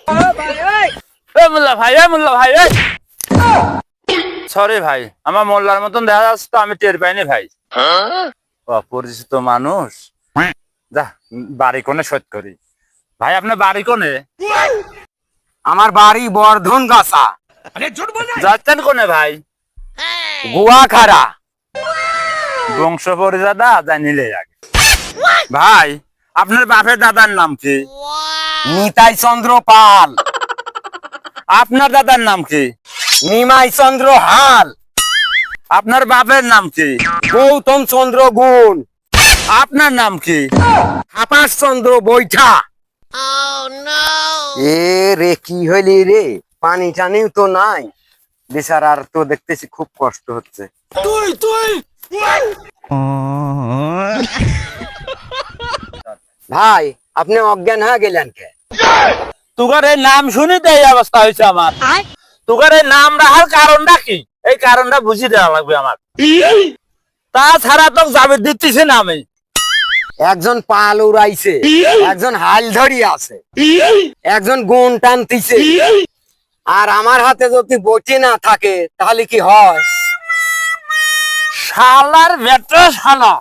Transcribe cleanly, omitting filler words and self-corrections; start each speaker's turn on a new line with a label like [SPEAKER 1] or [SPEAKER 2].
[SPEAKER 1] মোল্লা ভাই, মোল্লা ভাই, সরি ভাই, আমার মোল্লার মতন দেখা যাচ্ছে তো, আমি টের পাইনি ভাই। অপরিচিত মানুষ, যা বাড়ি কোনে শোধ করি। ভাই আপনার বাড়ি কোনে?
[SPEAKER 2] আমার বাড়ি বর্ধন গাছা।
[SPEAKER 1] যাচ্ছেন কোনে ভাই?
[SPEAKER 2] গুয়াখাড়া।
[SPEAKER 1] বংশ পরিজাদা যাই নিলে আগে। ভাই আপনার বাপের দাদার নাম কি?
[SPEAKER 2] নিতাই চন্দ্র পাল।
[SPEAKER 1] আপনার দাদার নাম কি?
[SPEAKER 2] নিমাই চন্দ্র হাল।
[SPEAKER 1] আপনার বাপের নাম কি?
[SPEAKER 2] গৌতম চন্দ্র গুণ।
[SPEAKER 1] আপনার নাম কি?
[SPEAKER 2] আপাস চন্দ্র বৈঠা। এ রে কি হইলি রে, পানি টানিও তো নাই, বেচারার তো দেখতেছি খুব কষ্ট হচ্ছে। ভাই আপনি অজ্ঞান হয়ে গেলেন কে?
[SPEAKER 1] তোর এই নাম শুনি তো এই অবস্থা হয়েছে আমার। তোর এই নাম রাখার কারণটা কি? এই কারণটা বুঝিয়ে দেওয়া লাগবে আমার। তাছাড়া তো যাবে দিতেছি না আমি।
[SPEAKER 2] একজন পাল উড়াইছে, একজন হাল ধরি আছে, একজন গুণ টানতিছে, আর আমার হাতে যদি বটি না থাকে তাহলে কি হয়?
[SPEAKER 1] শালার বেটা শালা।